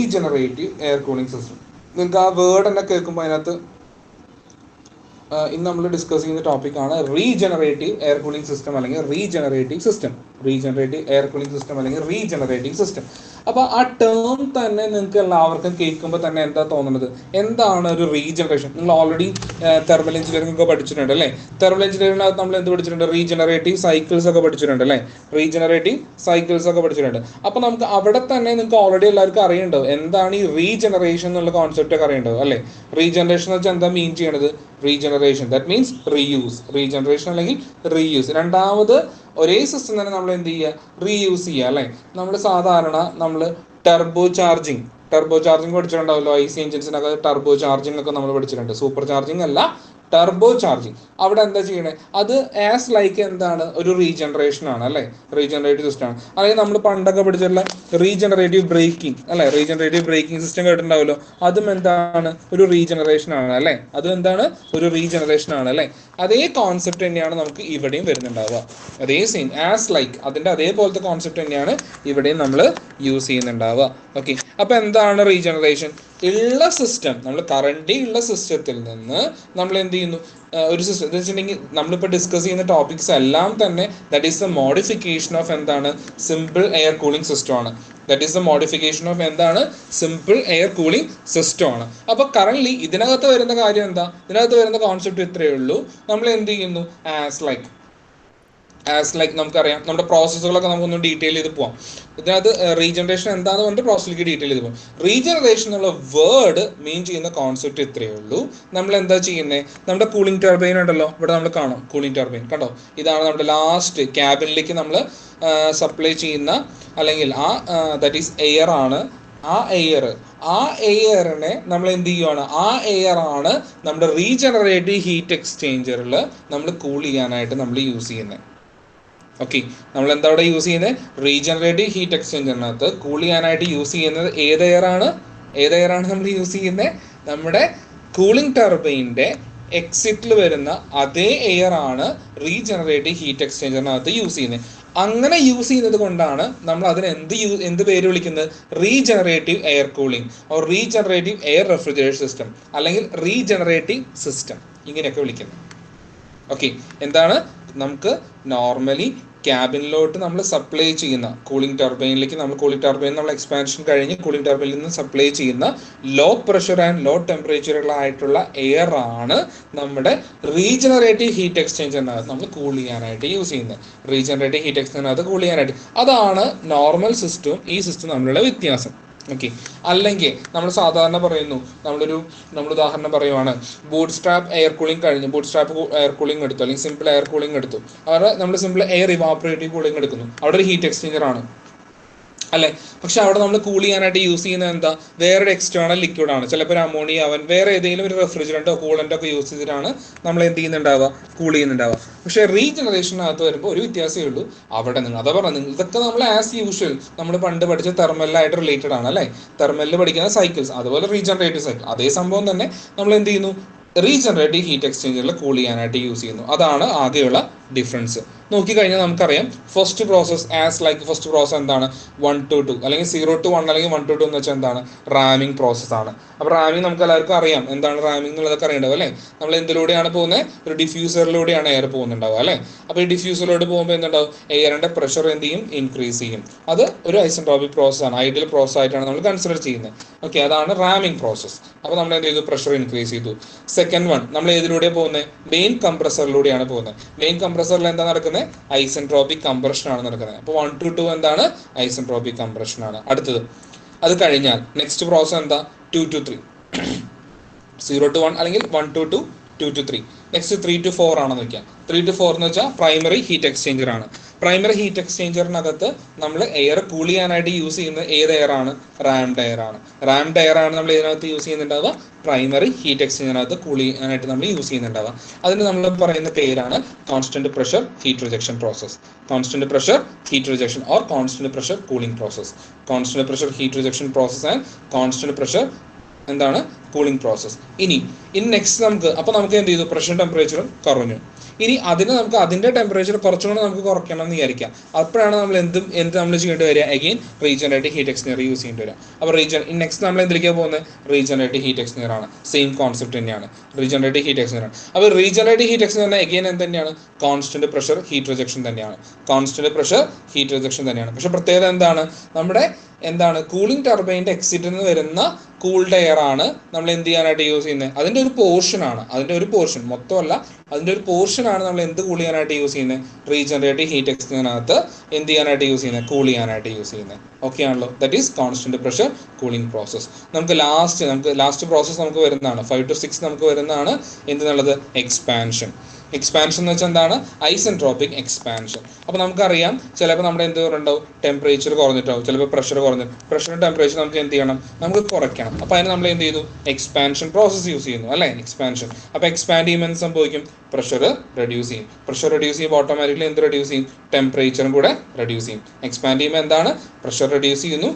Regenerative air cooling system. നിങ്ങൾക്ക് ആ word തന്നെ കേൾക്കുമ്പോൾ അതിനകത്ത് ഇന്ന് നമ്മൾ ഡിസ്കസ് ചെയ്യുന്ന ടോപ്പിക്കാണ് റീജനറേറ്റീവ് എയർ കൂളിംഗ് സിസ്റ്റം അല്ലെങ്കിൽ regenerative system. Regenerative air cooling system അല്ലെങ്കിൽ റീജനറേറ്റീവ് സിസ്റ്റം. അപ്പോൾ ആ ടേം തന്നെ നിങ്ങൾക്ക് എല്ലാവർക്കും കേൾക്കുമ്പോൾ തന്നെ എന്താ തോന്നുന്നത്? എന്താണ് ഒരു റീജനറേഷൻ? നിങ്ങൾ ഓൾറെഡി തെർമൽ എഞ്ചിനീയറിംഗ് ഒക്കെ പഠിച്ചിട്ടുണ്ട് അല്ലേ? തെർമൽ എഞ്ചിനീയറിംഗിനകത്ത് നമ്മൾ എന്ത് പഠിച്ചിട്ടുണ്ട്? റീജനറേറ്റീവ് സൈക്കിൾസ് ഒക്കെ പഠിച്ചിട്ടുണ്ട് അല്ലേ? റീജനറേറ്റീവ് സൈക്കിൾസ് ഒക്കെ പഠിച്ചിട്ടുണ്ട്. അപ്പോൾ നമുക്ക് അവിടെ തന്നെ നിങ്ങൾക്ക് ഓൾറെഡി എല്ലാവർക്കും അറിയണ്ടാവും എന്താണ് ഈ റീജനറേഷൻ എന്നുള്ള കോൺസെപ്റ്റ് ഒക്കെ അറിയണ്ടാവും അല്ലേ? റീജനറേഷൻ എന്ന് വെച്ചാൽ എന്താ മീൻ ചെയ്യണത്? Regeneration, that means reuse. Regeneration അല്ലെങ്കിൽ റീയൂസ്. രണ്ടാമത് ഒരേ സിസ്റ്റം തന്നെ നമ്മൾ എന്ത് ചെയ്യുക? റീയൂസ് ചെയ്യുക അല്ലേ? നമ്മൾ സാധാരണ നമ്മൾ ടർബോ ചാർജിങ് പഠിച്ചിട്ടുണ്ടാവല്ലോ. ഐ സി എഞ്ചിൻസിനൊക്കെ ടർബോ ചാർജിങ് ഒക്കെ നമ്മൾ പഠിച്ചിട്ടുണ്ട്. സൂപ്പർ ചാർജിങ് അല്ല, ടർബോ ചാർജിങ്. അവിടെ എന്താ ചെയ്യണേ? അത് ആസ് ലൈക്ക് എന്താണ്? ഒരു റീജനറേഷൻ ആണ് അല്ലേ? റീജനറേറ്റീവ് സിസ്റ്റം ആണ്. അല്ലെങ്കിൽ നമ്മൾ പണ്ടൊക്കെ പഠിച്ചിട്ടുള്ള റീജനറേറ്റീവ് ബ്രേക്കിംഗ് അല്ലെ? റീജനറേറ്റീവ് ബ്രേക്കിംഗ് സിസ്റ്റം കേട്ടിട്ടുണ്ടാവല്ലോ. അതും എന്താണ്? ഒരു റീജനറേഷൻ ആണ് അല്ലേ? അതും എന്താണ്? ഒരു റീജനറേഷൻ ആണ് അല്ലേ? അതേ കോൺസെപ്റ്റ് തന്നെയാണ് നമുക്ക് ഇവിടെയും വരുന്നുണ്ടാവുക. അതേ സെയിം ആസ് ലൈക്ക് അതിൻ്റെ അതേപോലത്തെ കോൺസെപ്റ്റ് തന്നെയാണ് ഇവിടെയും നമ്മൾ യൂസ് ചെയ്യുന്നുണ്ടാവുക. ഓക്കെ, അപ്പോൾ എന്താണ് റീജനറേഷൻ? ഉള്ള സിസ്റ്റം, നമ്മൾ കറന്റ് ഉള്ള സിസ്റ്റത്തിൽ നിന്ന് നമ്മൾ എന്ത് ചെയ്യുന്നു? ഒരു സിസ്റ്റം എന്ന് വെച്ചിട്ടുണ്ടെങ്കിൽ നമ്മളിപ്പോൾ ഡിസ്കസ് ചെയ്യുന്ന ടോപ്പിക്സ് എല്ലാം തന്നെ that is the modification of എന്താണ്? സിമ്പിൾ എയർ കൂളിംഗ് സിസ്റ്റം ആണ്. That is the modification of എന്താണ്? സിമ്പിൾ എയർ കൂളിംഗ് സിസ്റ്റം ആണ്. അപ്പോൾ കറന്റ് ഇതിനകത്ത് വരുന്ന കാര്യം എന്താ? ഇതിനകത്ത് വരുന്ന കോൺസെപ്റ്റ് ഇത്രയേ ഉള്ളൂ. നമ്മൾ എന്ത് ചെയ്യുന്നു? ആസ് ലൈക്ക് നമുക്കറിയാം. നമ്മുടെ പ്രോസസ്സുകളൊക്കെ നമുക്കൊന്ന് ഡീറ്റെയിൽ ചെയ്ത് പോവാം. ഇതിനകത്ത് റീജനറേഷൻ എന്താണെന്ന് പറഞ്ഞിട്ട് പ്രോസസ്സിലേക്ക് ഡീറ്റെയിൽ ചെയ്ത് പോകാം. റീജനറേഷൻ എന്നുള്ള വേർഡ് മീൻ ചെയ്യുന്ന കോൺസെപ്റ്റ് ഇത്രയേ ഉള്ളൂ. നമ്മൾ എന്താ ചെയ്യുന്നത്? നമ്മുടെ കൂളിംഗ് ടർബൈൻ ഉണ്ടല്ലോ, ഇവിടെ നമ്മൾ കാണും കൂളിംഗ് ടർബൈൻ കണ്ടോ? ഇതാണ് നമ്മുടെ ലാസ്റ്റ് ക്യാബിനിലേക്ക് നമ്മൾ സപ്ലൈ ചെയ്യുന്ന അല്ലെങ്കിൽ ദാറ്റ് ഈസ് എയർ ആണ്. ആ എയറിനെ നമ്മൾ എന്ത് ചെയ്യുവാണ്? ആ എയർ ആണ് നമ്മുടെ റീജനറേറ്റീവ് ഹീറ്റ് എക്സ്ചേഞ്ചറിൽ നമ്മൾ കൂൾ ചെയ്യാനായിട്ട് നമ്മൾ യൂസ് ചെയ്യുന്നത്. ഓക്കെ, നമ്മൾ എന്താ ഇവിടെ യൂസ് ചെയ്യുന്നത്? റീജനറേറ്റീവ് ഹീറ്റ് എക്സ്ചേഞ്ചറിനകത്ത് കൂൾ ചെയ്യാനായിട്ട് യൂസ് ചെയ്യുന്നത് ഏത് എയറാണ് നമ്മൾ യൂസ് ചെയ്യുന്നത്? നമ്മുടെ കൂളിംഗ് ടർബൈൻ്റെ എക്സിറ്റിൽ വരുന്ന അതേ എയർ ആണ് റീജനറേറ്റീവ് ഹീറ്റ് എക്സ്ചേഞ്ചറിനകത്ത് യൂസ് ചെയ്യുന്നത്. അങ്ങനെ യൂസ് ചെയ്യുന്നത് കൊണ്ടാണ് നമ്മൾ അതിന് എന്ത് പേര് വിളിക്കുന്നത്? Regenerative air cooling or regenerative air refrigeration system അല്ലെങ്കിൽ റീജനറേറ്റീവ് സിസ്റ്റം ഇങ്ങനെയൊക്കെ വിളിക്കുന്നത്. ഓക്കെ, എന്താണ്? നമുക്ക് നോർമലി ക്യാബിനിലോട്ട് നമ്മൾ സപ്ലൈ ചെയ്യുന്ന കൂളിംഗ് ടർബൈനിലേക്ക് നമ്മൾ എക്സ്പാൻഷൻ കഴിഞ്ഞ് കൂളിംഗ് ടർബൈനിൽ നിന്ന് സപ്ലൈ ചെയ്യുന്ന ലോ പ്രഷർ ആൻഡ് ലോ ടെമ്പറേച്ചറുകളായിട്ടുള്ള എയർ ആണ് നമ്മുടെ റീജനറേറ്റീവ് ഹീറ്റ് എക്സ്ചേഞ്ചറിനകത്ത് നമ്മൾ കൂൾ ചെയ്യാനായിട്ട് യൂസ് ചെയ്യുന്നത്. റീജനറേറ്റീവ് ഹീറ്റ് എക്സ്ചേഞ്ചറിനകത്ത് കൂൾ ചെയ്യാനായിട്ട്. അതാണ് നോർമൽ സിസ്റ്റവും ഈ സിസ്റ്റവും തമ്മിലുള്ള വ്യത്യാസം. ഓക്കെ, അല്ലെങ്കിൽ നമ്മൾ സാധാരണ പറയുന്നു, നമ്മൾ ഉദാഹരണം പറയുവാണ്, ബൂട്ട് സ്ട്രാപ്പ് എയർ കൂളിംഗ് കഴിഞ്ഞ് ബൂട്ട് സ്ട്രാപ്പ് എയർ കൂളിംഗ് എടുത്തു അല്ലെങ്കിൽ സിമ്പിൾ എയർ കൂളിംഗ് എടുത്തു. അവിടെ നമ്മൾ സിമ്പിൾ എയർ ഇവാപറേറ്റീവ് കൂളിംഗ് എടുക്കുന്നു. അവിടെ ഒരു ഹീറ്റ് എക്സ്ചേഞ്ചർ ആണ് അല്ലേ? പക്ഷെ അവിടെ നമ്മൾ കൂൾ ചെയ്യാനായിട്ട് യൂസ് ചെയ്യുന്നത് എന്താ? വേറൊരു എക്സ്റ്റേണൽ ലിക്വിഡ് ആണ്. ചിലപ്പോൾ ഒരു അമോണിയ ആവാൻ വേറെ ഏതെങ്കിലും ഒരു റെഫ്രിജറൻറ്റോ കൂളൻ്റോ ഒക്കെ യൂസ് ചെയ്തിട്ടാണ് നമ്മൾ എന്ത് ചെയ്യുന്നുണ്ടാവുക? കൂൾ ചെയ്യുന്നുണ്ടാവുക. പക്ഷേ റീജനറേഷനകത്ത് വരുമ്പോൾ ഒരു വ്യത്യാസമേ ഉള്ളൂ. അവിടെ അതാ പറഞ്ഞത്, ഇതൊക്കെ നമ്മൾ ആസ് യൂഷ്വൽ നമ്മൾ പണ്ട് പഠിച്ച തെർമലായിട്ട് റിലേറ്റഡ് ആണ് അല്ലേ? തെർമലിൽ പഠിക്കുന്ന സൈക്കിൾസ്, അതുപോലെ റീജനറേറ്റീവ് സൈക്കിൾ അതേ സംഭവം തന്നെ നമ്മൾ എന്ത് ചെയ്യുന്നു? റീജനറേറ്റീവ് ഹീറ്റ് എക്സ്ചേഞ്ചറിൽ കൂൾ ചെയ്യാനായിട്ട് യൂസ് ചെയ്യുന്നു. അതാണ് ആകെയുള്ള ഡിഫറൻസ്. നോക്കിക്കഴിഞ്ഞാൽ നമുക്കറിയാം ഫസ്റ്റ് പ്രോസസ് എന്താണ്? 1 to 2 അല്ലെങ്കിൽ 0 to 1 അല്ലെങ്കിൽ 1 to 2 എന്ന് വെച്ചാൽ എന്താണ്? റാമിംഗ് പ്രോസസ് ആണ്. അപ്പോൾ റാമിംഗ് നമുക്ക് എല്ലാവർക്കും അറിയാം എന്താണ് റാമിംഗ് എന്നുള്ളതൊക്കെ അറിയണ്ടാവും അല്ലേ? നമ്മൾ എന്തിലൂടെയാണ് പോകുന്നത്? ഒരു ഡിഫ്യൂസറിലൂടെയാണ് എയർ പോകുന്നുണ്ടാവുക അല്ലേ? അപ്പോൾ ഈ ഡിഫ്യൂസറിലോട്ട് പോകുമ്പോൾ എന്തുണ്ടാവും? എയറിൻ്റെ പ്രഷർ എന്ത് ചെയ്യും? ഇൻക്രീസ് ചെയ്യും. അത് ഒരു ഐസെൻട്രോപിക് പ്രോസസ് ആണ്, ഐഡിയൽ പ്രോസസ് ആയിട്ടാണ് നമ്മൾ കൺസിഡർ ചെയ്യുന്നത്. ഓക്കെ, അതാണ് റാമിംഗ് പ്രോസസ്. അപ്പോൾ നമ്മൾ എന്ത് ചെയ്തു? പ്രഷർ ഇൻക്രീസ് ചെയ്തു. സെക്കൻഡ് വൺ നമ്മൾ ഏതിലൂടെയാണ് പോകുന്നത്? മെയിൻ കംപ്രസറിലൂടെയാണ് പോകുന്നത്. മെയിൻ കംപ്രസറിൽ എന്താ നടക്കുന്നത്? ഐസെൻട്രോപിക് കംപ്രഷൻ ആണ് നടക്കുന്നത്. അപ്പോൾ 1 to 2 എന്താണ്? ഐസെൻട്രോപിക് കംപ്രഷൻ ആണ്. അടുത്തത് അത് കഴിഞ്ഞാൽ നെക്സ്റ്റ് പ്രോസസ് എന്താ? 2 to 3. 0 to 1 അല്ലെങ്കിൽ 1 to 2, 2 to 3. നെക്സ്റ്റ് 3 to 4 ആണെന്ന് വെക്കാം. 3 to 4 എന്ന് വെച്ചാൽ പ്രൈമറി ഹീറ്റ് എക്സ്ചേഞ്ചർ ആണ്. പ്രൈമറി ഹീറ്റ് എക്സ്ചേഞ്ചറിനകത്ത് നമ്മൾ എയർ കൂൾ ചെയ്യാനായിട്ട് യൂസ് ചെയ്യുന്നത് ഏത് എയർ ആണ്? റാംഡ് എയർ ആണ്. റാംഡ് എയർ ആണ് നമ്മൾ ഇതിനകത്ത് യൂസ് ചെയ്യുന്നുണ്ടാവുക. പ്രൈമറി ഹീറ്റ് എക്സ്ചേഞ്ചറിനകത്ത് കൂൾ ചെയ്യാനായിട്ട് നമ്മൾ യൂസ് ചെയ്യുന്നുണ്ടാവുക. അതിന് നമ്മൾ പറയുന്ന പേരാണ് constant pressure heat rejection process. Constant pressure heat rejection or constant pressure cooling process. Constant pressure heat rejection process and constant pressure എന്താണ്? Cooling process. ഇനി നെക്സ്റ്റ് നമുക്ക് എന്ത് ചെയ്തു? പ്രഷർ ടെമ്പറേച്ചറും കുറഞ്ഞു. ഇനി അതിന് നമുക്ക് അതിൻ്റെ ടെമ്പറേച്ചർ കുറച്ചുകൂടെ നമുക്ക് കുറയ്ക്കണം എന്ന് വിചാരിക്കാം. അപ്പോഴാണ് നമ്മൾ നമ്മൾ ചെയ്യേണ്ടി വരിക, again regenerative heat exchanger use ചെയ്യേണ്ടി വരിക. അപ്പോൾ നെക്സ്റ്റ് നമ്മൾ എന്തിലേക്കാണ് പോകുന്നത്? റീജനറേറ്റീവ് ഹീറ്റ് എക്സ്ചേഞ്ചർ ആണ്. സെയിം കോൺസെപ്റ്റ് തന്നെയാണ്, റീജനറേറ്റീവ് ഹീറ്റ് എക്സ്ചേഞ്ചർ ആണ്. അപ്പോൾ റീജനറേറ്റീവ് ഹീറ്റ് എക്സ്ചേഞ്ചർ അഗെയിൻ എന്ത് തന്നെയാണ്? കോൺസ്റ്റന്റ് പ്രഷർ ഹീറ്റ് റിജക്ഷൻ തന്നെയാണ്. കോൺസ്റ്റന്റ് പ്രഷർ ഹീറ്റ് റിജക്ഷൻ തന്നെയാണ്. പക്ഷേ പ്രത്യേകത എന്താണ്? നമ്മുടെ കൂളിംഗ് ടർബൈൻ്റെ എക്സിറ്റിൽ നിന്ന് വരുന്ന കൂൾഡ് എയർ ആണ് നമ്മൾ എന്ത് ചെയ്യാനായിട്ട് യൂസ് ചെയ്യുന്നത്? അതിൻ്റെ ഒരു പോർഷനാണ്, അതിൻ്റെ ഒരു പോർഷൻ, മൊത്തമല്ല, അതിൻ്റെ ഒരു പോർഷനാണ് നമ്മൾ എന്ത് കൂൾ ചെയ്യാനായിട്ട് യൂസ് ചെയ്യുന്നത്? റീജനറേറ്റീവ് ഹീറ്റ് എക്സ്ചേഞ്ചറിനകത്ത് എന്ത് ചെയ്യാനായിട്ട് യൂസ് ചെയ്യുന്നത്? കൂൾ ചെയ്യാനായിട്ട് യൂസ് ചെയ്യുന്നത്. ഓക്കെ ആണല്ലോ? That is constant pressure cooling process. നമുക്ക് ലാസ്റ്റ് പ്രോസസ്സ് നമുക്ക് വരുന്നതാണ് 5 to 6 നമുക്ക് വരുന്നതാണ് എന്തെന്നുള്ളത്? എക്സ്പാൻഷൻ. എക്സ്പാൻഷൻ എന്ന് വെച്ചാൽ എന്താണ്? Isentropic expansion. അപ്പോൾ നമുക്കറിയാം, ചിലപ്പോൾ നമ്മുടെ എന്ത് ഉണ്ടാവും? ടെമ്പറേച്ചർ കുറഞ്ഞിട്ടാവും, ചിലപ്പോൾ പ്രഷർ കുറഞ്ഞിട്ട്. പ്രഷറും ടെമ്പറേച്ചർ നമുക്ക് എന്ത് ചെയ്യണം? നമുക്ക് കുറയ്ക്കണം. അപ്പോൾ അതിന് നമ്മൾ എന്ത് ചെയ്തു? എക്സ്പാൻഷൻ പ്രോസസ്സ് യൂസ് ചെയ്യുന്നു, അല്ലേ? എക്സ്പാൻഷൻ. അപ്പോൾ എക്സ്പാൻഡ് ചെയ്യുമ്പോൾ എന്ത് സംഭവിക്കും? പ്രഷർ റെഡ്യൂസ് ചെയ്യും. പ്രഷർ റെഡ്യൂസ് ചെയ്യുമ്പോൾ ഓട്ടോമാറ്റിക്കലി എന്ത് റെഡ്യൂസ് ചെയ്യും? ടെമ്പറേച്ചറും കൂടെ റെഡ്യൂസ് ചെയ്യും. എക്സ്പാൻഡ് ചെയ്യുമ്പോൾ എന്താണ്? പ്രഷർ റെഡ്യൂസ് ചെയ്യുന്നു,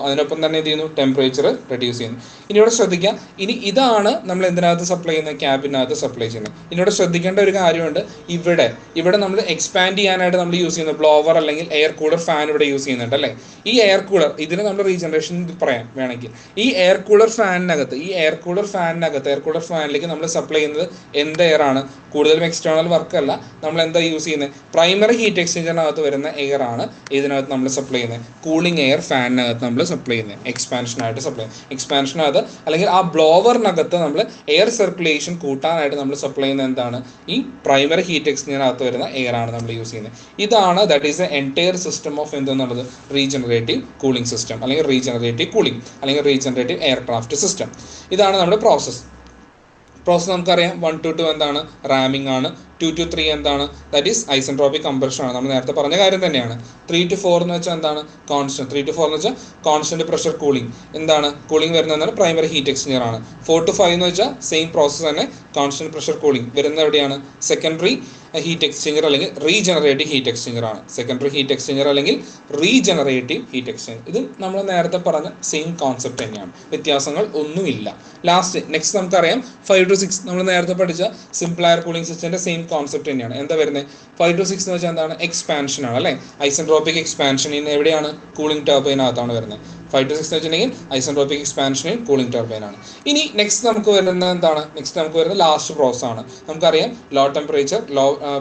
അതിനൊപ്പം തന്നെ എന്ത് ചെയ്യുന്നു? ടെമ്പറേച്ചർ റെഡ്യൂസ് ചെയ്യുന്നു. ഇനി ഇവിടെ ശ്രദ്ധിക്കുക, ഇനി ഇതാണ് നമ്മൾ എന്തിനകത്ത് സപ്ലൈ ചെയ്യുന്നത്? ക്യാബിനകത്ത് സപ്ലൈ ചെയ്യുന്നത്. ഇനി ഇവിടെ ശ്രദ്ധിക്കേണ്ട ഒരു കാര്യമുണ്ട്, ഇവിടെ നമ്മൾ എക്സ്പാൻഡ് ചെയ്യാനായിട്ട് നമ്മൾ യൂസ് ചെയ്യുന്ന ബ്ലോവർ അല്ലെങ്കിൽ എയർ കൂളർ ഫാൻ ഇവിടെ യൂസ് ചെയ്യുന്നുണ്ട്, അല്ലേ? ഈ എയർ കൂളർ, ഇതിന് നമ്മൾ റീജനറേഷൻ പറയാം വേണമെങ്കിൽ. ഈ എയർ കൂളർ ഫാനിലേക്ക് നമ്മൾ സപ്ലൈ ചെയ്യുന്നത് എന്ത് എയർ ആണ്? കൂടുതലും എക്സ്റ്റേണൽ വർക്ക് അല്ല, നമ്മൾ എന്താ യൂസ് ചെയ്യുന്നത്? പ്രൈമറി ഹീറ്റ് എക്സ്ചേഞ്ചറിനകത്ത് വരുന്ന എയർ ആണ് ഇതിനകത്ത് നമ്മൾ സപ്ലൈ ചെയ്യുന്നത്. കൂളിംഗ് എയർ ഫാനിനകത്ത് നമ്മൾ സപ്ലൈ ചെയ്യുന്നത്, എക്സ്പാൻഷനായിട്ട് സപ്ലൈ ചെയ്യുന്നത്. എക്സ്പാൻഷനകത്ത് അല്ലെങ്കിൽ ആ ബ്ലോവറിനകത്ത് നമ്മൾ എയർ സർക്കുലേഷൻ കൂട്ടാനായിട്ട് നമ്മൾ സപ്ലൈ ചെയ്യുന്നത് എന്താണ്? ഈ പ്രൈമറി ഹീറ്റ് എക്സ്ചേഞ്ചറിനകത്ത് വരുന്ന എയർ ആണ് നമ്മൾ യൂസ് ചെയ്യുന്നത്. ഇതാണ് that is a entire system of എന്തെന്നുള്ളത്? റീജനറേറ്റീവ് കൂളിംഗ് സിസ്റ്റം, അല്ലെങ്കിൽ റീജനറേറ്റീവ് കൂളിംഗ്, അല്ലെങ്കിൽ റീജനറേറ്റീവ് എയർക്രാഫ്റ്റ് സിസ്റ്റം. ഇതാണ് നമ്മുടെ പ്രോസസ്സ്. നമുക്കറിയാം 1 to 2 എന്താണ്? റാമിംഗ് ആണ്. 2 to 3 എന്താണ്? ദാറ്റ് ഈസ് ഐസെൻട്രോപിക് കംപ്രഷൻ ആണ്, നമ്മൾ നേരത്തെ പറഞ്ഞ കാര്യം തന്നെയാണ്. 3 to 4 എന്ന് വെച്ചാൽ എന്താണ്? കോൺസ്റ്റന്റ്. 3 to 4 എന്ന് വെച്ചാൽ കോൺസ്റ്റന്റ് പ്രഷർ കൂളിംഗ്. എന്താണ് കൂളിംഗ് വരുന്നത്? പ്രൈമറി ഹീറ്റ് എക്സ്ചേഞ്ചർ ആണ്. 4 to 5 എന്ന് വെച്ചാൽ സെയിം പ്രോസസ്സ് തന്നെ, കോൺസ്റ്റന്റ് പ്രഷർ കൂളിംഗ് വരുന്നത് എവിടെയാണ്? സെക്കൻഡറി ഹീറ്റ് എക്സ്ചേഞ്ചർ അല്ലെങ്കിൽ റീജനറേറ്റീവ് ഹീറ്റ് എക്സ്ചേഞ്ചർ ആണ്. സെക്കൻഡറി ഹീറ്റ് എക്സ്ചേഞ്ചർ അല്ലെങ്കിൽ റീജനറേറ്റീവ് ഹീറ്റ് എക്സ്ചേഞ്ചർ. ഇത് നമ്മൾ നേരത്തെ പറഞ്ഞ സെയിം കോൺസെപ്റ്റ് തന്നെയാണ്, വ്യത്യാസങ്ങൾ ഒന്നുമില്ല. നെക്സ്റ്റ് നമുക്കറിയാം 5 to 6 നമ്മൾ നേരത്തെ പഠിച്ച സിമ്പിൾ എയർ കൂളിംഗ് സിസ്റ്റത്തിന്റെ സെയിം കോൺസെപ്റ്റ് തന്നെയാണ്. എന്താ വരുന്നത്? 5 to 6 എന്ന് വെച്ചാൽ എന്താണ്? എക്സ്പാൻഷൻ ആണ്, അല്ലേ? ഐസെൻട്രോപിക് എക്സ്പാൻഷൻ എവിടെയാണ്? കൂളിംഗ് ടർബൈനകത്താണ് വരുന്നത്. 5 to 6 എന്ന് വെച്ചിട്ടുണ്ടെങ്കിൽ ഐസെൻട്രോപിക് എക്സ്പാൻഷനിൽ കൂളിംഗ് ടർബൈൻ ആണ്. ഇനി നെക്സ്റ്റ് നമുക്ക് വരുന്നത് എന്താണ്? നമുക്ക് വരുന്നത് ലാസ്റ്റ് പ്രോസസ് ആണ്. നമുക്കറിയാം ലോ ടെമ്പറേച്ചർ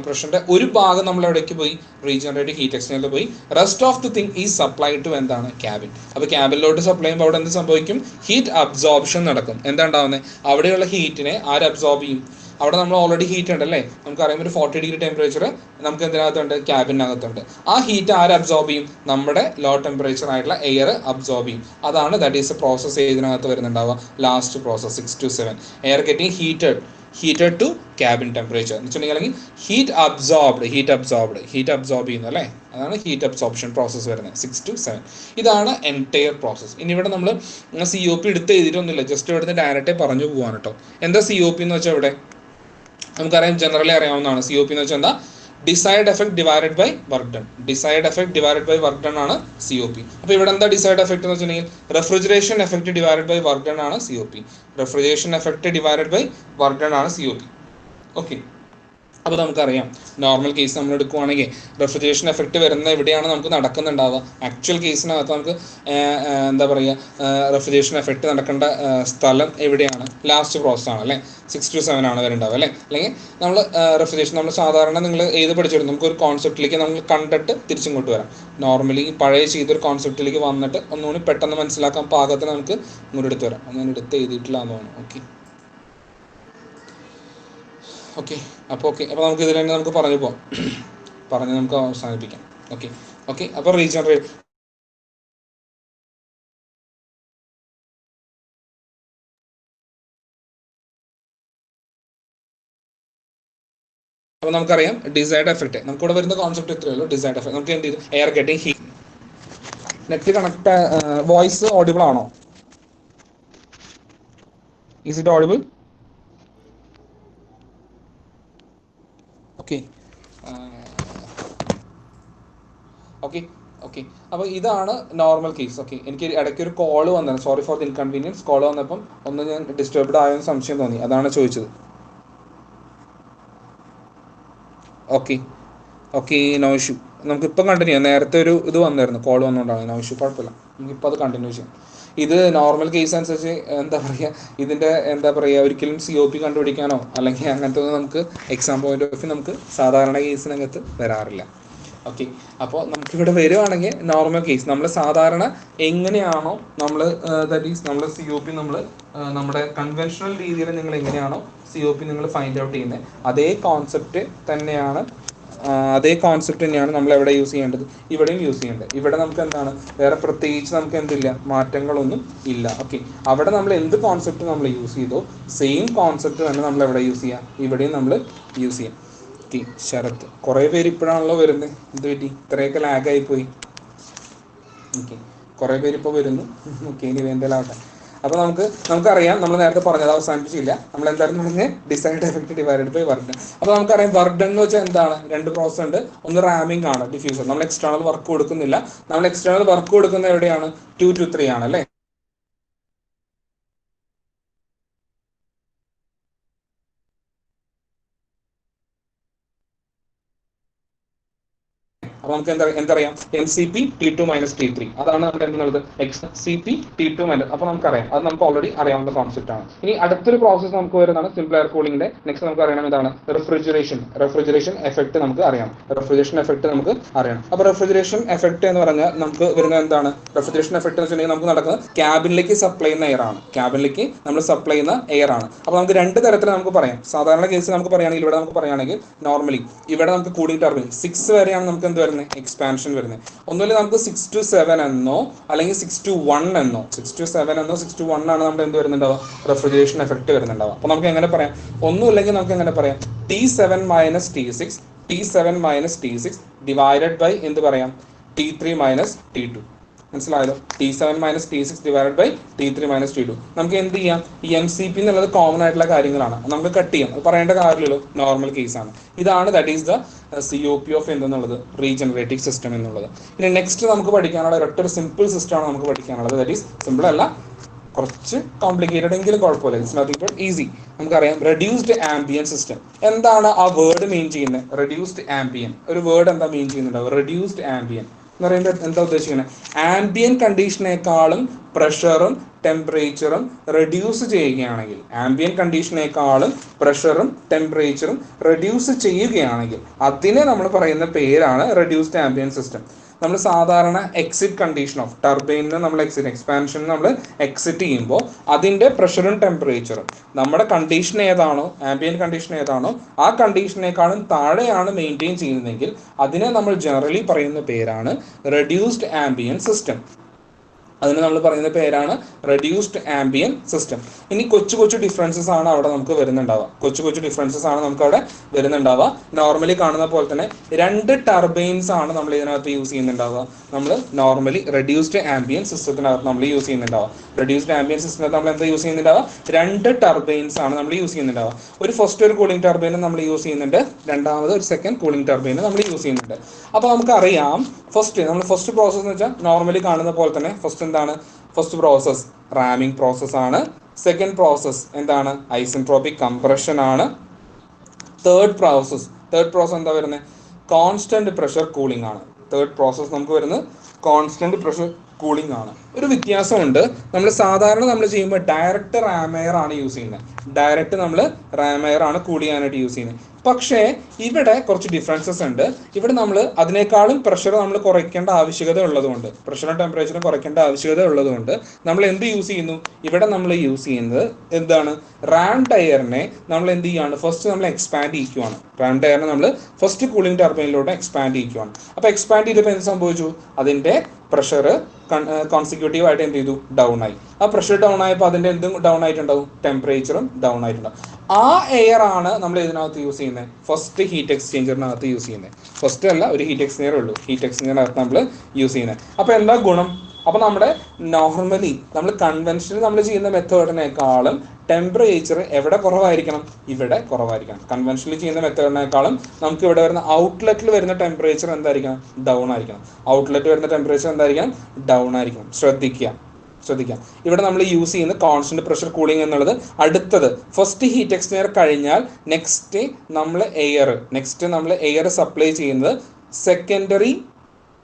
പ്രഷറിന്റെ ഒരു ഭാഗം നമ്മൾ എവിടേക്ക് പോയി? റീജനറേറ്റീവ് ഹീറ്റ് എക്സ്ചേഞ്ചറിൽ പോയി. Rest of the thing is supply to എന്താണ്? ക്യാബിൻ. അപ്പോൾ ക്യാബിനിലോട്ട് സപ്ലൈ ചെയ്യുമ്പോൾ അവിടെ എന്ത് സംഭവിക്കും? ഹീറ്റ് അബ്സോർപ്ഷൻ നടക്കും. എന്താ ഉണ്ടാവുന്നത്? അവിടെയുള്ള ഹീറ്റിനെ ആര് അബ്സോർബ് ചെയ്യും? അവിടെ നമ്മൾ ഓൾറെഡി ഹീറ്റ് ഉണ്ട്, അല്ലേ? നമുക്കറിയാം ഒരു 40 ഡിഗ്രി ടെമ്പറേച്ചർ നമുക്ക് എന്തിനകത്തുണ്ട്? ക്യാബിനകത്തുണ്ട്. ആ ഹീറ്റ് ആര് അബ്സോർബ് ചെയ്യും? നമ്മുടെ ലോ ടെമ്പറേച്ചർ ആയിട്ടുള്ള എയർ അബ്സോർബ് ചെയ്യും. അതാണ് ദാറ്റ് ഈസ് എ പ്രോസസ് ഇതിനകത്ത് വരുന്നുണ്ടാവുക. Last process 6 to 7 air getting heated to cabin temperature എന്ന് വെച്ചിട്ടുണ്ടെങ്കിൽ ഹീറ്റ് അബ്സോർബ് ചെയ്യുന്നു, അല്ലേ? അതാണ് ഹീറ്റ് അബ്സോർപ്ഷൻ പ്രോസസ്സ് വരുന്നത് 6 to 7. ഇതാണ് എൻറ്റയർ പ്രോസസ്സ്. ഇനി ഇവിടെ നമ്മൾ COP എടുത്ത് എഴുതിയിട്ടൊന്നുമില്ല, ജസ്റ്റ് ഇവിടുന്ന് ഡയറക്റ്റ് പറഞ്ഞു പോകാൻ കേട്ടോ. എന്താ COP എന്ന് വെച്ചാൽ ഇവിടെ നമുക്കറിയാം, ജനറലി അറിയാവുന്നതാണ്. COP എന്ന് വെച്ചാൽ എന്താ? Desired effect divided by work done ആണ് COP. അപ്പോൾ ഇവിടെ എന്താ ഡിസൈഡ് എഫക്ട് എന്ന് വെച്ചിട്ടുണ്ടെങ്കിൽ refrigeration effect divided by work done ആണ് COP. ഓക്കെ. അപ്പോൾ നമുക്കറിയാം നോർമൽ കേസ് നമ്മൾ എടുക്കുവാണെങ്കിൽ റെഫ്രിജറേഷൻ എഫക്റ്റ് വരുന്ന എവിടെയാണ് നമുക്ക് നടക്കുന്നുണ്ടാവുക? ആക്ച്വൽ കേസിനകത്ത് നമുക്ക് എന്താ പറയുക, റെഫ്രിജറേഷൻ എഫക്റ്റ് നടക്കേണ്ട സ്ഥലം എവിടെയാണ്? ലാസ്റ്റ് പ്രോസസ് ആണ്, അല്ലേ? 6 to 7 ആണ് വരുന്നുണ്ടാവുക, അല്ലേ? അല്ലെങ്കിൽ നമ്മൾ റെഫ്രിജറേഷൻ നമ്മൾ സാധാരണ നിങ്ങൾ ഏത് പഠിച്ചിരുന്നു? നമുക്കൊരു കോൺസെപ്റ്റിലേക്ക് നമ്മൾ കണ്ടിട്ട് തിരിച്ചിങ്ങോട്ട് വരാം. നോർമലി പഴയ ചെയ്തൊരു കോൺസെപ്റ്റിലേക്ക് വന്നിട്ട് ഒന്നുകൂടി പെട്ടെന്ന് മനസ്സിലാക്കാൻ പാകത്തിന് നമുക്ക് ഇങ്ങോട്ട് എടുത്ത് വരാം. ഒന്നും എടുത്ത് എഴുതിയിട്ടില്ല എന്ന് തോന്നുന്നു. ഓക്കെ. അപ്പോൾ നമുക്ക് ഇതിൽ തന്നെ നമുക്ക് പറഞ്ഞ് നമുക്ക് അവസാനിപ്പിക്കാം. ഓക്കെ. അപ്പോൾ റീജനറേറ്റ് അപ്പോൾ നമുക്കറിയാം ഡിസൈഡ് എഫക്റ്റ്. നമുക്കിവിടെ വരുന്ന കോൺസെപ്റ്റ് ഇത്രയേ ഉള്ളൂ, ഡിസൈഡ് എഫക്റ്റ്. നമുക്ക് എന്ത് ചെയ്തു? Air getting heat. Net connect voice audible ആണോ? Is it audible? ഓക്കെ. അപ്പോൾ ഇതാണ് നോർമൽ കേസ്. എനിക്ക് ഇടയ്ക്ക് ഒരു കോൾ വന്നത്, sorry for the inconvenience. Call വന്നപ്പം ഒന്ന് ഞാൻ ഡിസ്റ്റർബ്ഡ് ആയെന്ന് സംശയം തോന്നി, അതാണ് ചോദിച്ചത്. Okay okay, no issue. നമുക്കിപ്പോൾ കണ്ടിന്യൂ ചെയ്യാം. നേരത്തെ ഒരു ഇത് വന്നായിരുന്നു, കോൾ വന്നുകൊണ്ടാണ്. നോ ഇഷ്യൂ, കുഴപ്പമില്ല. നമുക്കിപ്പോൾ അത് കണ്ടിന്യൂ ചെയ്യാം. ഇത് നോർമൽ കേസ് അനുസരിച്ച് എന്താ പറയുക, ഇതിൻ്റെ എന്താ പറയുക, ഒരിക്കലും COP കണ്ടുപിടിക്കാനോ അല്ലെങ്കിൽ അങ്ങനത്തെ ഒന്നും നമുക്ക് എക്സാം പോയിന്റ് ഓഫ് വ്യൂ നമുക്ക് സാധാരണ കേസിനകത്ത് വരാറില്ല. ഓക്കെ, അപ്പോൾ നമുക്കിവിടെ വരുവാണെങ്കിൽ നോർമൽ കേസ് നമ്മൾ സാധാരണ എങ്ങനെയാണോ നമ്മൾ ദാറ്റ് ഈസ് നമ്മൾ COP നമ്മൾ നമ്മുടെ കൺവെൻഷണൽ രീതിയിൽ നിങ്ങൾ എങ്ങനെയാണോ COP നിങ്ങൾ ഫൈൻഡ് ഔട്ട് ചെയ്യുന്നത്, അതേ കോൺസെപ്റ്റ് തന്നെയാണ് നമ്മൾ എവിടെ യൂസ് ചെയ്യേണ്ടത്, ഇവിടെയും യൂസ് ചെയ്യേണ്ടത്. ഇവിടെ നമുക്ക് എന്താണ്, വേറെ പ്രത്യേകിച്ച് നമുക്ക് എന്തില്ല, മാറ്റങ്ങളൊന്നും ഇല്ല. ഓക്കെ, അവിടെ നമ്മൾ എന്ത് കോൺസെപ്റ്റ് നമ്മൾ യൂസ് ചെയ്തോ സെയിം കോൺസെപ്റ്റ് തന്നെ നമ്മൾ എവിടെ യൂസ് ചെയ്യാം, ഇവിടെയും നമ്മൾ യൂസ് ചെയ്യാം. ഓക്കെ, ശരത്ത്, കുറേ പേര് ഇപ്പോഴാണല്ലോ വരുന്നത്, എന്ത് പറ്റി ഇത്രയൊക്കെ ലാഗായി പോയി? ഓക്കെ, കുറേ പേര് ഇപ്പോൾ വരുന്നു. ഓക്കെ, ഇനി വേണ്ടലാവട്ടെ. അപ്പോൾ നമുക്കറിയാം, നമ്മൾ നേരത്തെ പറഞ്ഞത് അവസാനിപ്പിച്ചില്ല. നമ്മൾ എന്തായിരുന്നു പറഞ്ഞത്, desired effect divided by work done. അപ്പോൾ നമുക്കറിയാം വർക്ക് ഡൺ എന്ന് വെച്ചാൽ എന്താണ്, രണ്ട് പ്രോസസ് ഉണ്ട്. ഒന്ന് റാമിംഗ് ആണ്, ഡിഫ്യൂസർ. നമ്മൾ എക്സ്റ്റേണൽ വർക്ക് കൊടുക്കുന്നില്ല. നമ്മൾ എക്സ്റ്റേണൽ വർക്ക് കൊടുക്കുന്നത് എവിടെയാണ്, 2 to 3 ആണ് അല്ലേ. അപ്പോൾ നമുക്ക് എന്തറിയാം, MCP T2 - T3 അതാണ് നമുക്ക് എന്തുള്ളത്, XCP T2 - അപ്പോൾ നമുക്കറിയാം, അത് നമുക്ക് ഓൾറെഡി അറിയാവുന്ന കോൺസെപ്റ്റ് ആണ്. ഇനി അടുത്തൊരു പ്രോസസ്സ് നമുക്ക് വരുന്നതാണ് സിമ്പിൾ എയർ കൂളിംഗിന്റെ. നെക്സ്റ്റ് നമുക്ക് അറിയണം എന്താണ്, റെഫ്രിജറേഷൻ എഫക്ട് നമുക്ക് അറിയണം. അപ്പോൾ റെഫ്രിജറേഷൻ എഫക്ട് എന്ന് പറഞ്ഞാൽ നമുക്ക് വരുന്നത് എന്താണ്, റെഫ്രിജറേഷൻ എഫക്ട് എന്ന് വെച്ചിട്ടുണ്ടെങ്കിൽ നമുക്ക് നടക്കുന്നത് ക്യാബിനിലേക്ക് സപ്ലൈ ചെയ്യുന്ന എയർ ആണ്. നമ്മൾ സപ്ലൈ ചെയ്യുന്ന എയർ ആണ്. അപ്പോൾ നമുക്ക് രണ്ട് തരത്തിൽ നമുക്ക് പറയാം. സാധാരണ കേസ് നമുക്ക് പറയുകയാണെങ്കിൽ, ഇവിടെ നമുക്ക് പറയുകയാണെങ്കിൽ നോർമലി ഇവിടെ നമുക്ക് കൂളിംഗ് ടർബൈൻ 6 വരെയാണ് നമുക്ക് എന്ത് വരുന്നത്, എക്സ്പാൻഷൻ വരുന്നത്. ഒന്നുമില്ല, നമുക്ക് 6 to 7 എന്നോ അല്ലെങ്കിൽ 6 to 1 എന്നോ 6 to 7 എന്നോ 6 to 1 ആണ് നമ്മൾ എന്ത് വരുന്നുണ്ടാവുക, റെഫ്രിജറേഷൻ എഫക്ട് വരുന്നുണ്ടാവുക. അപ്പോൾ നമുക്ക് എങ്ങനെ പറയാം, ഒന്നുമില്ലെങ്കിൽ നമുക്ക് എങ്ങനെ പറയാം, T7 - T6 ഡിവൈഡഡ് ബൈ എന്ത് പറയാം, T3 - T2. മനസ്സിലായല്ലോ, T7 - T6 divided by T3 - T2. നമുക്ക് എന്ത് ചെയ്യാം, ഈ MCP എന്നുള്ളത് കോമൺ ആയിട്ടുള്ള കാര്യങ്ങളാണ്, നമുക്ക് കട്ട് ചെയ്യാം, അത് പറയേണ്ട കാര്യമില്ലല്ലോ, നോർമൽ കേസാണ്. ഇതാണ് that is the COP of എന്തെന്നുള്ളത്, റീജനറേറ്റീവ് സിസ്റ്റം എന്നുള്ളത്. ഇനി നെക്സ്റ്റ് നമുക്ക് പഠിക്കാനുള്ള ഒരൊറ്റ സിമ്പിൾ സിസ്റ്റം ആണ് നമുക്ക് പഠിക്കാനുള്ളത്. ദാറ്റ് ഈസ് സിമ്പിൾ അല്ല, കുറച്ച് കോംപ്ലിക്കേറ്റഡ് എങ്കിലും കുഴപ്പമില്ല, ഇറ്റ്സ് നത്തിങ് ബട്ട് ഈസി. നമുക്കറിയാം റെഡ്യൂസ്ഡ് ആംബിയൻ സിസ്റ്റം. എന്താണ് ആ വേർഡ് മീൻ ചെയ്യുന്നത്, റെഡ്യൂസ്ഡ് ആംബിയൻ. ഒരു വേർഡ് എന്താ മീൻ ചെയ്യുന്നുണ്ടാവും, റെഡ്യൂസ്ഡ് ആംബിയൻ എന്ന് പറയുമ്പോൾ എന്താ ഉദ്ദേശിക്കുന്നത്, ആംബിയൻ കണ്ടീഷനേക്കാളും പ്രഷറും ടെമ്പറേച്ചറും റെഡ്യൂസ് ചെയ്യുകയാണെങ്കിൽ, ആംബിയൻ കണ്ടീഷനേക്കാളും പ്രഷറും ടെമ്പറേച്ചറും റെഡ്യൂസ് ചെയ്യുകയാണെങ്കിൽ അതിനെ നമ്മൾ പറയുന്ന പേരാണ് റെഡ്യൂസ്ഡ് ആംബിയൻ സിസ്റ്റം. നമ്മൾ സാധാരണ എക്സിറ്റ് കണ്ടീഷൻ ഓഫ് ടർബൈനിന് നമ്മൾ എക്സ്പാൻഷൻ നമ്മൾ എക്സിറ്റ് ചെയ്യുമ്പോൾ അതിൻ്റെ പ്രഷറും ടെമ്പറേച്ചറും നമ്മുടെ കണ്ടീഷൻ ഏതാണോ, ആംബിയൻ കണ്ടീഷൻ ഏതാണോ ആ കണ്ടീഷനേക്കാളും താഴെയാണ് മെയിൻറ്റെയിൻ ചെയ്യുന്നതെങ്കിൽ അതിനെ നമ്മൾ ജനറലി പറയുന്ന പേരാണ് റെഡ്യൂസ്ഡ് ആംബിയൻ സിസ്റ്റം. അതിന് നമ്മൾ പറയുന്ന പേരാണ് റെഡ്യൂസ്ഡ് ആംബിയൻ സിസ്റ്റം. ഇനി കൊച്ചു ഡിഫറൻസസ് ആണ് അവിടെ നമുക്ക് വരുന്നുണ്ടാവുക. നോർമലി കാണുന്ന പോലെ തന്നെ 2 ടർബൈൻസ് ആണ് നമ്മൾ ഇതിനകത്ത് യൂസ് ചെയ്യുന്നുണ്ടാവുക. നമ്മൾ നോർമലി റെഡ്യൂസ്ഡ് ആംബിയൻ സിസ്റ്റത്തിനകത്ത് നമ്മൾ യൂസ് ചെയ്യുന്നുണ്ടാവുക. റെഡ്യൂസ്ഡ് ആംബിയൻ സിസ്റ്റത്തിൽ നമ്മൾ എന്താ യൂസ് ചെയ്യുന്നുണ്ടാവുക, 2 ടർബൈൻസ് ആണ് നമ്മൾ യൂസ് ചെയ്യുന്നുണ്ടാവുക. ഒരു കൂളിംഗ് ടർബൈൻ നമ്മൾ യൂസ് ചെയ്യുന്നുണ്ട്, രണ്ടാമത് ഒരു സെക്കൻഡ് കൂളിംഗ് ടർബൈൻ നമ്മൾ യൂസ് ചെയ്യുന്നുണ്ട്. അപ്പോൾ നമുക്കറിയാം ഫസ്റ്റ് പ്രോസസ് എന്ന് വെച്ചാൽ നോർമലി കാണുന്ന പോലെ തന്നെ ഫസ്റ്റ് പ്രോസസ് റാമിംഗ് പ്രോസസ് ആണ്. സെക്കൻഡ് പ്രോസസ് എന്താണ്, ഐസെൻട്രോപിക് കംപ്രഷൻ ആണ്. തേർഡ് പ്രോസസ് എന്താ വരുന്നത്, കോൺസ്റ്റന്റ് പ്രഷർ കൂളിംഗ് ആണ്. തേർഡ് പ്രോസസ് നമുക്ക് വരുന്നത് കോൺസ്റ്റന്റ് പ്രഷർ കൂളിംഗ് ആണ്. ഒരു വ്യത്യാസമുണ്ട്, നമ്മൾ സാധാരണ ചെയ്യുമ്പോൾ ഡയറക്റ്റ് റാമെയർ ആണ് യൂസ് ചെയ്യുന്നത്. കൂൾ ചെയ്യാനായിട്ട് യൂസ് ചെയ്യുന്നത്. പക്ഷേ ഇവിടെ കുറച്ച് ഡിഫറൻസസ് ഉണ്ട്. ഇവിടെ നമ്മൾ അതിനേക്കാളും പ്രഷർ നമ്മൾ കുറയ്ക്കേണ്ട ആവശ്യകത ഉള്ളതുകൊണ്ട്, പ്രഷറും ടെമ്പറേച്ചറും കുറയ്ക്കേണ്ട ആവശ്യകത ഉള്ളതുകൊണ്ട് നമ്മൾ എന്ത് യൂസ് ചെയ്യുന്നു, ഇവിടെ നമ്മൾ യൂസ് ചെയ്യുന്നത് എന്താണ്, റാം ടയറിനെ നമ്മൾ എന്ത് ചെയ്യുകയാണ്, ഫസ്റ്റ് നമ്മൾ എക്സ്പാൻഡ് ചെയ്യിക്കുവാണ്. റാം ടയറിനെ നമ്മൾ ഫസ്റ്റ് കൂളിംഗ് ടർബൈനിലൂടെ എക്സ്പാൻഡ് ചെയ്യിക്കുവാണ്. അപ്പോൾ എക്സ്പാൻഡ് ചെയ്തപ്പോൾ എന്ത് സംഭവിച്ചു, അതിൻ്റെ പ്രഷർ കോൺസിക്യൂട്ടീവ് ആയിട്ട് എന്ത് ചെയ്തു, ഡൗൺ ആയി. ആ പ്രഷർ ഡൗൺ ആയപ്പോൾ അതിൻ്റെ എന്തും ഡൗൺ ആയിട്ടുണ്ടാവും, ടെമ്പറേച്ചറും ഡൗൺ ആയിട്ടുണ്ടാവും. ആ എയർ ആണ് നമ്മൾ ഇതിനകത്ത് യൂസ് ചെയ്യുന്നത്, ഫസ്റ്റ് ഹീറ്റ് എക്സ്ചേഞ്ചറിനകത്ത് യൂസ് ചെയ്യുന്നത്. ഫസ്റ്റ് അല്ല, ഒരു ഹീറ്റ് എക്സ്ചേഞ്ചർ ഉള്ളൂ, ഹീറ്റ് എക്സ്ചേഞ്ചറിനകത്ത് നമ്മൾ യൂസ് ചെയ്യുന്നത്. അപ്പോൾ എന്താ ഗുണം, അപ്പോൾ നമ്മുടെ നോർമലി നമ്മൾ കൺവെൻഷനിൽ നമ്മൾ ചെയ്യുന്ന മെത്തേഡിനേക്കാളും ടെമ്പറേച്ചർ എവിടെ കുറവായിരിക്കണം, ഇവിടെ കുറവായിരിക്കണം. കൺവെൻഷനിൽ ചെയ്യുന്ന മെത്തേഡിനേക്കാളും നമുക്ക് ഇവിടെ വരുന്ന ഔട്ട്ലെറ്റിൽ വരുന്ന ടെമ്പറേച്ചർ എന്തായിരിക്കണം, ഡൗൺ ആയിരിക്കണം. ശ്രദ്ധിക്കുക. ശ്രദ്ധിക്കാം, ഇവിടെ നമ്മൾ യൂസ് ചെയ്യുന്ന കോൺസ്റ്റന്റ് പ്രഷർ കൂളിംഗ് എന്നുള്ളത് അടുത്തത് ഫസ്റ്റ് ഹീറ്റ് എക്സ്ചേഞ്ചർ കഴിഞ്ഞാൽ നെക്സ്റ്റ് നമ്മൾ എയർ സപ്ലൈ ചെയ്യുന്നത് സെക്കൻഡറി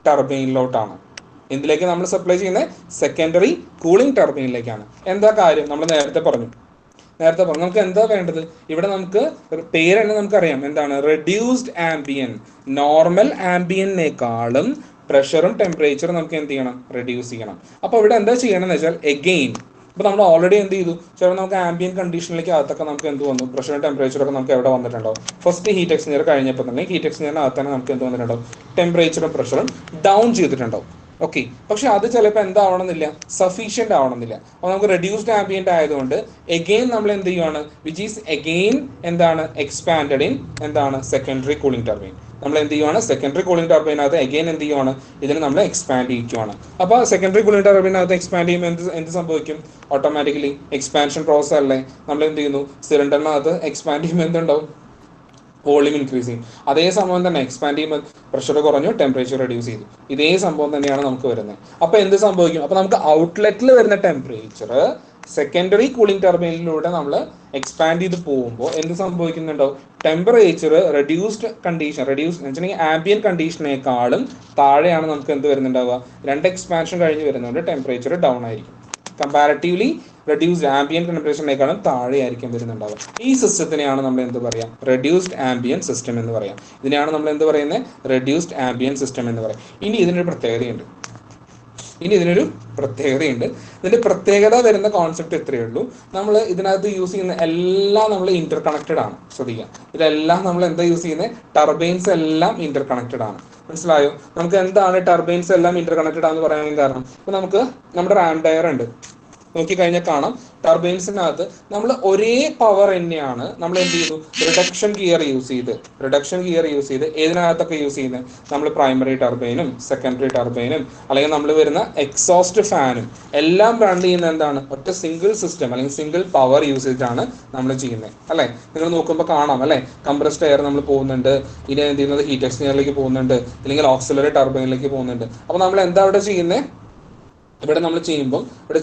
ടർബൈനിലോട്ടാണ്. എന്തിലേക്ക് നമ്മൾ സപ്ലൈ ചെയ്യുന്നത്? സെക്കൻഡറി കൂളിംഗ് ടർബൈനിലേക്കാണ്. എന്താ കാര്യം? നമ്മൾ നേരത്തെ പറഞ്ഞു നമുക്ക് എന്താ വേണ്ടത്? ഇവിടെ നമുക്ക് പേര് തന്നെ നമുക്കറിയാം എന്താണ്? Reduced ambient. നോർമൽ ആംബിയനേക്കാളും പ്രഷറും ടെമ്പറേച്ചറും നമുക്ക് എന്ത് ചെയ്യണം? റെഡ്യൂസ് ചെയ്യണം. അപ്പോൾ ഇവിടെ എന്താ ചെയ്യണം എന്ന് വെച്ചാൽ എഗെയിൻ ഇപ്പോൾ നമ്മൾ ഓൾറെഡി എന്ത് ചെയ്തു? ചിലപ്പോൾ നമുക്ക് ആംബിയൻ കണ്ടീഷനിലേക്ക് അകത്തൊക്കെ നമുക്ക് എന്ത് വന്നു? പ്രഷറും ടെമ്പറേച്ചറൊക്കെ നമുക്ക് എവിടെ വന്നിട്ടുണ്ടാവും? ഫസ്റ്റ് ഹീറ്റ് എക്സ്ചേഞ്ചർ കഴിഞ്ഞപ്പോൾ തന്നെ ഹീറ്റ് എക്സ്ചേഞ്ചറിനകത്ത് തന്നെ നമുക്ക് എന്ത് വന്നിട്ടുണ്ടാവും? ടെമ്പറേച്ചറും പ്രഷറും ഡൗൺ ചെയ്തിട്ടുണ്ടാവും. ഓക്കെ, പക്ഷെ അത് ചിലപ്പോൾ എന്താവണമെന്നില്ല, സഫീഷ്യൻ്റ് ആവണമെന്നില്ല. അപ്പോൾ നമുക്ക് റെഡ്യൂസ്ഡ് ആംബിയൻ്റ് ആയതുകൊണ്ട് എഗെയിൻ നമ്മൾ എന്ത് ചെയ്യുവാണ്? വിച്ച് ഈസ് എഗെയിൻ എന്താണ്? എക്സ്പാൻഡഡ് ഇൻ എന്താണ്? Secondary cooling turbine. നമ്മൾ എന്ത് ചെയ്യുവാണ്? സെക്കൻഡറി കൂളിംഗ് ടർബൈനകത്ത് എഗെയിൻ എന്ത് ചെയ്യുവാണ്? ഇതിന് നമ്മൾ എക്സ്പാൻഡ് ചെയ്യുവാണ്. അപ്പോൾ സെക്കൻഡറി കൂളിംഗ് ടർബൈനകത്ത് എക്സ്പാൻഡ് ചെയ്യുമ്പോൾ എന്ത് സംഭവിക്കും? ഓട്ടോമാറ്റിക്കലി എക്സ്പാൻഷൻ പ്രോസസ് അല്ലേ? നമ്മൾ എന്ത് ചെയ്യുന്നു? സിലിണ്ടറിനകത്ത് എക്സ്പാൻഡ് ചെയ്യുമ്പോൾ എന്തുണ്ടാവും? വോളിയം ഇൻക്രീസ് ചെയ്യും. അതേ സംഭവം തന്നെ എക്സ്പാൻഡ് ചെയ്യുമ്പോൾ പ്രഷർ കുറഞ്ഞു, ടെമ്പറേച്ചർ റെഡ്യൂസ് ചെയ്തു. ഇതേ സംഭവം തന്നെയാണ് നമുക്ക് വരുന്നത്. അപ്പോൾ എന്ത് സംഭവിക്കും? അപ്പോൾ നമുക്ക് ഔട്ട്ലെറ്റിൽ വരുന്ന ടെമ്പറേച്ചർ സെക്കൻഡറി കൂളിംഗ് ടർബൈനിലൂടെ നമ്മൾ എക്സ്പാൻഡ് ചെയ്ത് പോകുമ്പോൾ എന്ത് സംഭവിക്കുന്നുണ്ടോ? ടെമ്പറേച്ചർ റെഡ്യൂസ്ഡ് വെച്ചിട്ടുണ്ടെങ്കിൽ ആംബിയൻ കണ്ടീഷനേക്കാളും താഴെയാണ് നമുക്ക് എന്ത് വരുന്നുണ്ടാവുക? രണ്ട് എക്സ്പാൻഷൻ കഴിഞ്ഞ് വരുന്നതുകൊണ്ട് ടെമ്പറേച്ചർ ഡൗൺ ആയിരിക്കും. കമ്പാരിറ്റീവ്ലി റെഡ്യൂസ്ഡ് ആംബിയൻ ടെമ്പറേച്ചറിനേക്കാളും താഴെയായിരിക്കും വരുന്നുണ്ടാവുക. ഈ സിസ്റ്റത്തിനെയാണ് നമ്മൾ എന്ത് പറയാം? റെഡ്യൂസ്ഡ് ആംബിയൻ സിസ്റ്റം എന്ന് പറയാം. ഇതിനെയാണ് നമ്മൾ എന്ത് പറയുന്നത്? റെഡ്യൂസ്ഡ് ആംബിയൻ സിസ്റ്റം എന്ന് പറയാം. ഇനി ഇതിനൊരു പ്രത്യേകതയുണ്ട്. ഇതിന്റെ പ്രത്യേകത വരുന്ന കോൺസെപ്റ്റ് എത്രയേ ഉള്ളൂ. നമ്മൾ ഇതിനകത്ത് യൂസ് ചെയ്യുന്ന എല്ലാം നമ്മൾ ഇന്റർ കണക്റ്റഡ് ആണ്. ശ്രദ്ധിക്കാം, ഇതെല്ലാം നമ്മൾ എന്താ യൂസ് ചെയ്യുന്നത്? ടർബൈൻസ് എല്ലാം ഇന്റർ കണക്റ്റഡ് ആണ്. മനസ്സിലായോ? നമുക്ക് എന്താണ് ടർബൈൻസ് എല്ലാം ഇന്റർ കണക്റ്റഡ് ആണെന്ന് പറയാൻ കാരണം, ഇപ്പൊ നമുക്ക് നമ്മുടെ റാം ടയർ ഉണ്ട്, നോക്കിക്കഴിഞ്ഞാൽ കാണാം ടർബൈൻസിനകത്ത് നമ്മൾ ഒരേ പവർ തന്നെയാണ് നമ്മൾ എന്ത് ചെയ്യുന്നു? റിഡക്ഷൻ ഗിയർ യൂസ് ചെയ്ത് ഏതിനകത്തൊക്കെ യൂസ് ചെയ്യുന്നത്? നമ്മൾ പ്രൈമറി ടർബൈനും സെക്കൻഡറി ടർബൈനും അല്ലെങ്കിൽ നമ്മൾ വരുന്ന എക്സോസ്റ്റ് ഫാനും എല്ലാം റൺ ചെയ്യുന്ന എന്താണ്? ഒറ്റ സിംഗിൾ സിസ്റ്റം അല്ലെങ്കിൽ സിംഗിൾ പവർ യൂസേജ് ആണ് നമ്മൾ ചെയ്യുന്നത് അല്ലേ? നിങ്ങൾ നോക്കുമ്പോൾ കാണാം അല്ലേ? കംപ്രസ്ഡ് എയർ നമ്മൾ പോകുന്നുണ്ട്, ഇനി എന്ത് ചെയ്യുന്നത്? ഹീറ്റ് എക്സ്ചേഞ്ചറിലേക്ക് പോകുന്നുണ്ട്, അല്ലെങ്കിൽ ഓക്സിലറി ടർബൈനിലേക്ക് പോകുന്നുണ്ട്. അപ്പോൾ നമ്മൾ എന്താ അവിടെ ചെയ്യുന്നത്? ഇവിടെ നമ്മൾ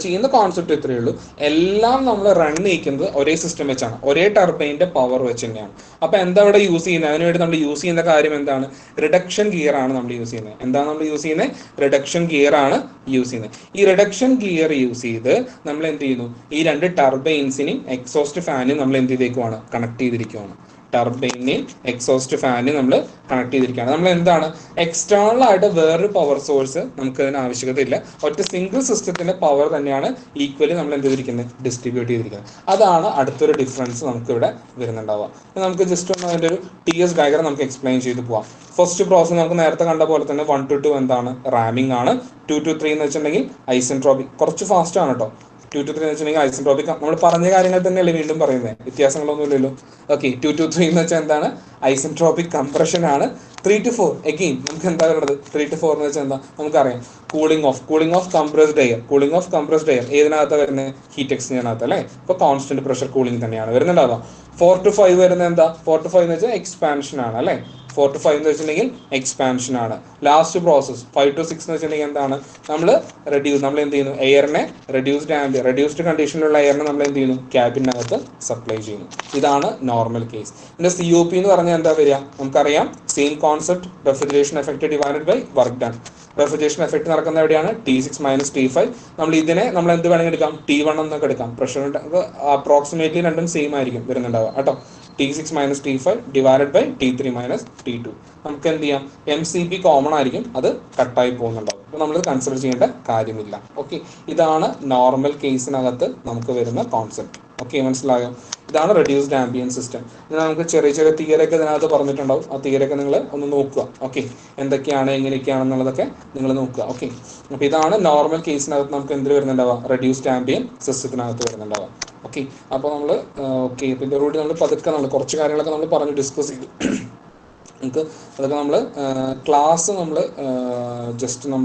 ചെയ്യുന്ന കോൺസെപ്റ്റ് ഇത്രയേ ഉള്ളൂ. എല്ലാം നമ്മൾ റൺ ചെയ്യിക്കുന്നത് ഒരേ സിസ്റ്റം വെച്ചാണ്, ഒരേ ടർബൈൻ്റെ പവർ വെച്ച് തന്നെയാണ്. അപ്പോൾ എന്താ ഇവിടെ യൂസ് ചെയ്യുന്നത്? അതിനുവേണ്ടി നമ്മൾ യൂസ് ചെയ്യുന്ന കാര്യം എന്താണ്? റിഡക്ഷൻ ഗിയർ ആണ് നമ്മൾ യൂസ് ചെയ്യുന്നത്. എന്താണ് നമ്മൾ യൂസ് ചെയ്യുന്നത്? റിഡക്ഷൻ ഗിയർ ആണ് യൂസ് ചെയ്യുന്നത്. ഈ റിഡക്ഷൻ ഗിയർ യൂസ് ചെയ്ത് നമ്മൾ എന്ത് ചെയ്യുന്നു? ഈ രണ്ട് ടർബൈൻസിനെയും എക്സോസ്റ്റ് ഫാനും നമ്മൾ എന്ത് ചെയ്തേക്കുവാണ്? കണക്ട് ചെയ്തിരിക്കുവാണ്. ടർബൈനെയും എക്സോസ്റ്റ് ഫാനും നമ്മൾ കണക്ട് ചെയ്തിരിക്കുകയാണ്. നമ്മൾ എന്താണ്? എക്സ്റ്റേണൽ ആയിട്ട് വേറൊരു പവർ സോഴ്സ് നമുക്ക് അതിന് ആവശ്യകതയില്ല. ഒറ്റ സിംഗിൾ സിസ്റ്റത്തിന്റെ പവർ തന്നെയാണ് ഈക്വലി നമ്മൾ എന്ത് ചെയ്തിരിക്കുന്നത്? ഡിസ്ട്രിബ്യൂട്ട് ചെയ്തിരിക്കുന്നത്. അതാണ് അടുത്തൊരു ഡിഫറൻസ് നമുക്ക് ഇവിടെ വരുന്നുണ്ടാവുക. നമുക്ക് ജസ്റ്റ് ഒന്ന് അതിൻ്റെ ഒരു TS ഡയഗ്രം നമുക്ക് എക്സ്പ്ലെയിൻ ചെയ്ത് പോവാം. ഫസ്റ്റ് പ്രോസസ് നമുക്ക് നേരത്തെ കണ്ട പോലെ തന്നെ 1 to 2 എന്താണ്? റാമിംഗ് ആണ്. 2 to 3 എന്ന് വെച്ചിട്ടുണ്ടെങ്കിൽ ഐസെൻട്രോപിക്, കുറച്ച് ഫാസ്റ്റ് ആണ് കേട്ടോ. 2 to 3 എന്ന് വെച്ചിട്ടുണ്ടെങ്കിൽ ഐസെൻട്രോപിക്. നമ്മൾ പറഞ്ഞ കാര്യങ്ങൾ തന്നെയല്ലേ വീണ്ടും പറയുന്നത്, വ്യത്യാസങ്ങളൊന്നുമില്ലല്ലോ. ഓക്കെ, 2 to 3 എന്ന് വെച്ചാൽ എന്താണ്? ഐസെൻട്രോപിക് കംപ്രഷൻ ആണ്. 3 to 4 എഗെയിൻ നമുക്ക് എന്താ പറയുന്നത്? 3 to 4 എന്ന് വെച്ചാൽ എന്താ? നമുക്കറിയാം കൂളിംഗ് ഓഫ് കംപ്രസ്ഡ് എയർ ഏതിനകത്താണ് വരുന്നത്? ഹീറ്റ് എക്സ്ചേഞ്ചറിനകത്ത് അല്ലേ? ഇപ്പോൾ കോൺസ്റ്റന്റ് പ്രഷർ കൂളിംഗ് തന്നെയാണ് വരുന്നുണ്ടാവുക. 4 to 5 വരുന്നത് എന്താ? 4 to 5 എന്ന് വെച്ചാൽ എക്സ്പാൻഷൻ ആണ് അല്ലേ? 4 to 5 എന്ന് വെച്ചിട്ടുണ്ടെങ്കിൽ എക്സ്പാൻഷൻ ആണ്. ലാസ്റ്റ് പ്രോസസ് 5 to 6 എന്ന് വെച്ചിട്ടുണ്ടെങ്കിൽ എന്താണ്? നമ്മൾ എന്ത് ചെയ്യുന്നു? എയറിനെ റെഡ്യൂസ്ഡ് കണ്ടീഷനിലുള്ള എയറിനെ നമ്മൾ എന്ത് ചെയ്യുന്നു? ക്യാബിനകത്ത് സപ്ലൈ ചെയ്യുന്നു. ഇതാണ് നോർമൽ കേസ്. ഇതിന്റെ COP എന്ന് പറഞ്ഞാൽ എന്താ വരിക? നമുക്കറിയാം same concept, refrigeration effect divided by work done. Refrigeration effect നടക്കുന്ന എവിടെയാണ്? T6 - T5. നമ്മൾ എന്ത് വേണമെങ്കിൽ എടുക്കാം? T1 എന്നൊക്കെ എടുക്കാം. പ്രഷർ അപ്രോക്സിമേറ്റ്ലി രണ്ടും സെയിം ആയിരിക്കും വരുന്നുണ്ടാവുക കേട്ടോ. T6 - T5 divided by T3 - T2. നമുക്ക് എന്ത് ചെയ്യാം? MCP കോമൺ ആയിരിക്കും, അത് കട്ടായി പോകുന്നുണ്ടാവും. അപ്പോൾ നമ്മൾ കൺസിഡർ ചെയ്യേണ്ട കാര്യമില്ല. ഓക്കെ, ഇതാണ് നോർമൽ കേസിനകത്ത് നമുക്ക് വരുന്ന കോൺസെപ്റ്റ്. ഓക്കെ, മനസ്സിലായോ? ഇതാണ് റെഡ്യൂസ്ഡ് ആംബിയൻ സിസ്റ്റം. ഇത് നമുക്ക് ചെറിയ തിയറിയൊക്കെ ഇതിനകത്ത് പറഞ്ഞിട്ടുണ്ടാവും. ആ തിയറിയൊക്കെ നിങ്ങൾ ഒന്ന് നോക്കുക. ഓക്കെ, എന്തൊക്കെയാണ് എങ്ങനെയൊക്കെയാണെന്നുള്ളതൊക്കെ നിങ്ങൾ നോക്കുക. ഓക്കെ, അപ്പോൾ ഇതാണ് നോർമൽ കേസിനകത്ത് നമുക്ക് എന്ത് വരുന്നുണ്ടാവുക? റെഡ്യൂസ്ഡ് ആംബിയൻ സിസ്റ്റത്തിനകത്ത് വരുന്നുണ്ടാവുക. ഓക്കെ, അപ്പോൾ നമ്മൾ അപ്പോൾ ഇതോടുകൂടി നമ്മൾ പതുക്കെ നമ്മൾ കുറച്ച് കാര്യങ്ങളൊക്കെ നമ്മൾ പറഞ്ഞ് ഡിസ്കസ് ചെയ്തു. നമുക്ക് അതൊക്കെ നമ്മൾ ക്ലാസ് നമ്മൾ ജസ്റ്റ് നമ്മൾ